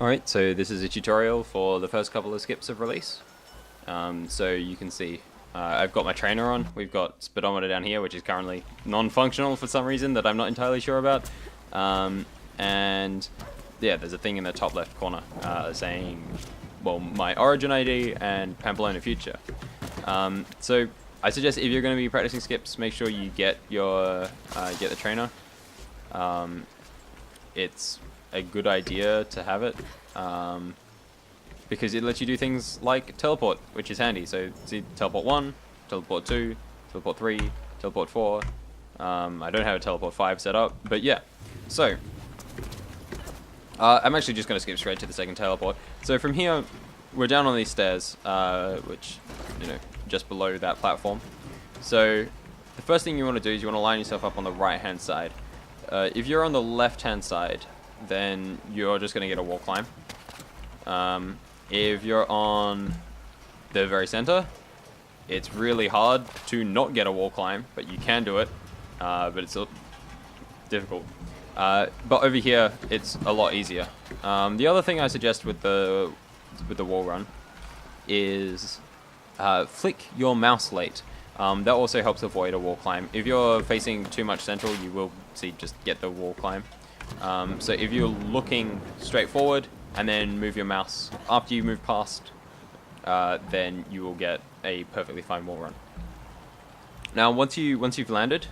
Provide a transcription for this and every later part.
Alright, so this is a tutorial for the first couple of skips of release. So you can see I've got my trainer on. We've got speedometer down here, which is currently non-functional for some reason that I'm not entirely sure about. And yeah, there's a thing in the top left corner saying, well, my origin ID and Pamplona future. So I suggest if you're going to be practicing skips, make sure you get your get the trainer. It's a good idea to have it because it lets you do things like teleport, which is handy. So see, teleport 1, teleport 2, teleport 3, teleport 4. I don't have a teleport 5 set up, but yeah. So I'm actually just going to skip straight to the second teleport. So from here, we're down on these stairs, which, you know, just below that platform. So the first thing you want to do is you want to line yourself up on the right-hand side. If you're on the left-hand side, then you're just going to get a wall climb. If you're on the very center, it's really hard to not get a wall climb, but you can do it, but it's difficult. But over here, it's a lot easier. The other thing I suggest with the wall run is flick your mouse late. That also helps avoid a wall climb. If you're facing too much central, you will just get the wall climb. So if you're looking straight forward and then move your mouse after you move past, then you will get a perfectly fine wall run. Now, once you've landed,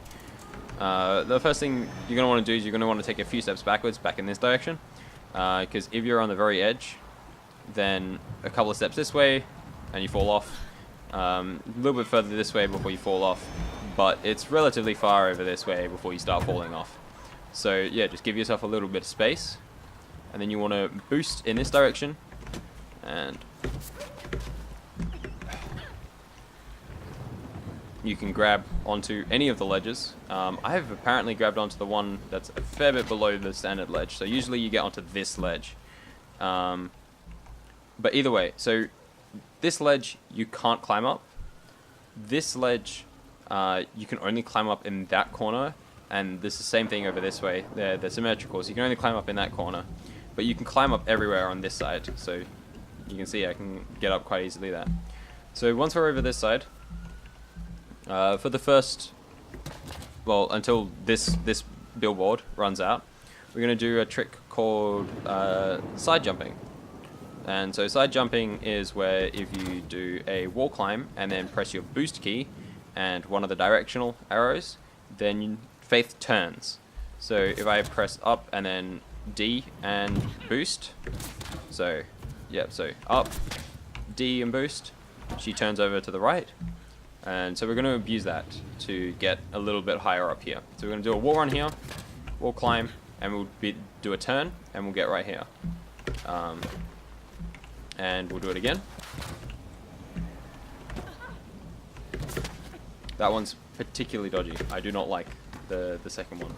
the first thing you're going to want to do is you're going to want to take a few steps backwards, back in this direction, because if you're on the very edge, then a couple of steps this way and you fall off. A little bit further this way before you fall off, but it's relatively far over this way before you start falling off. So yeah, just give yourself a little bit of space, and then you want to boost in this direction, and you can grab onto any of the ledges. I have apparently grabbed onto the one that's a fair bit below the standard ledge, so usually you get onto this ledge. But either way, so this ledge you can't climb up. This ledge you can only climb up in that corner, and this is the same thing over this way. They're symmetrical, so you can only climb up in that corner, but you can climb up everywhere on this side. So you can see I can get up quite easily there. So once we're over this side, for the first, well, until this billboard runs out, we're going to do a trick called side jumping. And so side jumping is where if you do a wall climb and then press your boost key and one of the directional arrows, then Faith turns. So if I press up and then D and boost, so yep, so up, D and boost, she turns over to the right. And so we're going to abuse that to get a little bit higher up here. So we're going to do a wall run here, wall climb, and we'll do a turn, and we'll get right here. And we'll do it again. That one's particularly dodgy. I do not like the second one.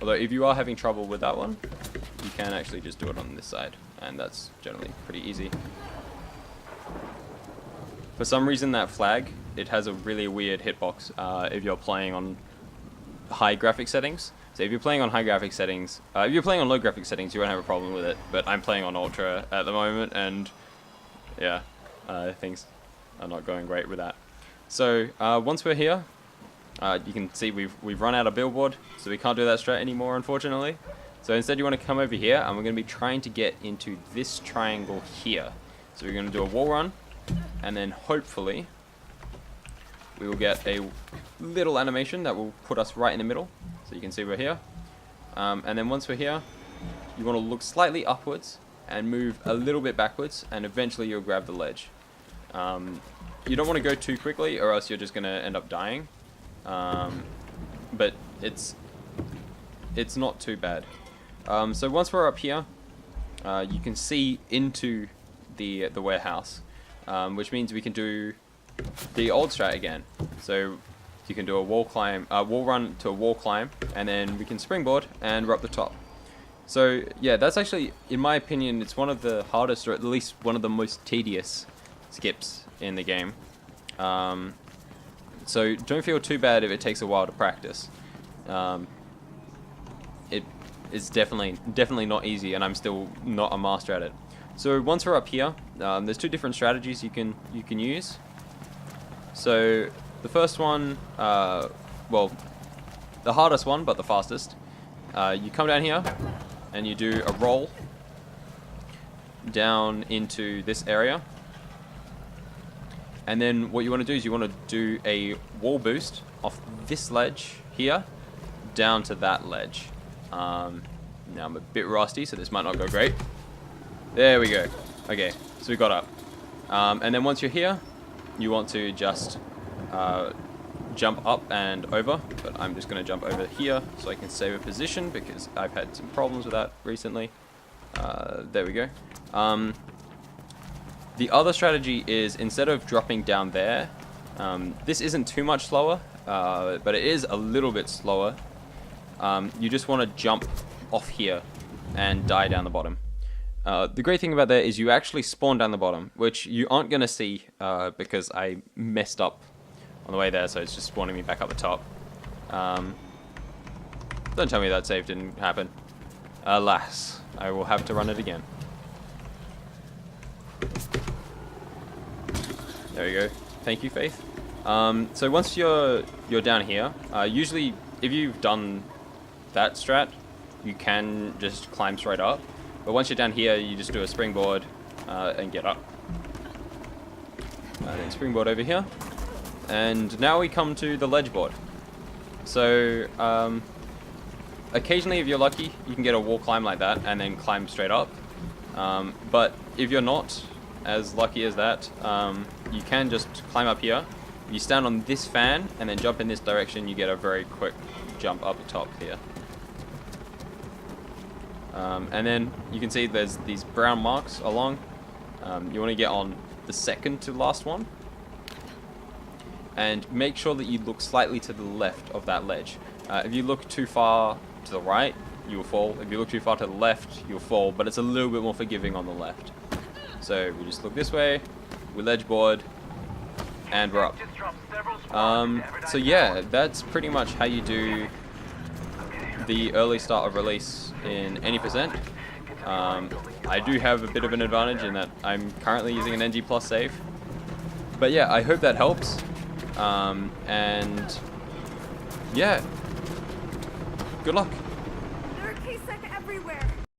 Although if you are having trouble with that one, you can actually just do it on this side, and that's generally pretty easy. For some reason that flag, it has a really weird hitbox if you're playing on high graphic settings. So if you're playing on high graphic settings, if you're playing on low graphic settings, you won't have a problem with it. But I'm playing on ultra at the moment, and yeah, things are not going great with that. So once we're here, you can see we've run out of billboard, so we can't do that straight anymore, unfortunately. So instead, you want to come over here, and we're going to be trying to get into this triangle here. So we're going to do a wall run, and then hopefully we will get a little animation that will put us right in the middle. So you can see we're here. And then once we're here, you want to look slightly upwards and move a little bit backwards, and eventually you'll grab the ledge. You don't want to go too quickly, or else you're just going to end up dying. But it's not too bad. So once we're up here, you can see into the warehouse, which means we can do the old strat again. So you can do a wall run to a wall climb, and then we can springboard and we're up the top. So yeah, that's actually, in my opinion, it's one of the hardest, or at least one of the most tedious skips in the game. So don't feel too bad if it takes a while to practice. it is definitely not easy, and I'm still not a master at it. So once we're up here, there's two different strategies you can use. So the first one, well, the hardest one, but the fastest. You come down here, and you do a roll down into this area. And then what you want to do is you want to do a wall boost off this ledge here down to that ledge. Now I'm a bit rusty, so this might not go great. There we go. Okay, so we got up. And then once you're here, you want to just jump up and over. But I'm just going to jump over here so I can save a position because I've had some problems with that recently. There we go. The other strategy is instead of dropping down there, this isn't too much slower, but it is a little bit slower. You just want to jump off here and die down the bottom. The great thing about that is you actually spawn down the bottom, which you aren't going to see because I messed up on the way there, so it's just spawning me back up the top. Don't tell me that save didn't happen. Alas, I will have to run it again. There we go. Thank you, Faith. So once you're down here, usually if you've done that strat, you can just climb straight up. But once you're down here, you just do a springboard and get up. Then springboard over here. And now we come to the ledge board. So occasionally, if you're lucky, you can get a wall climb like that and then climb straight up. But if you're not as lucky as that, you can just climb up here. If you stand on this fan and then jump in this direction, you get a very quick jump up the top here. And then you can see there's these brown marks along. You want to get on the second to last one. And make sure that you look slightly to the left of that ledge. If you look too far to the right, you'll fall. If you look too far to the left, you'll fall, but it's a little bit more forgiving on the left. So we just look this way, we ledge board, and we're up. So yeah, that's pretty much how you do the early start of release in any percent. I do have a bit of an advantage in that I'm currently using an NG Plus save. But yeah, I hope that helps. And yeah, good luck.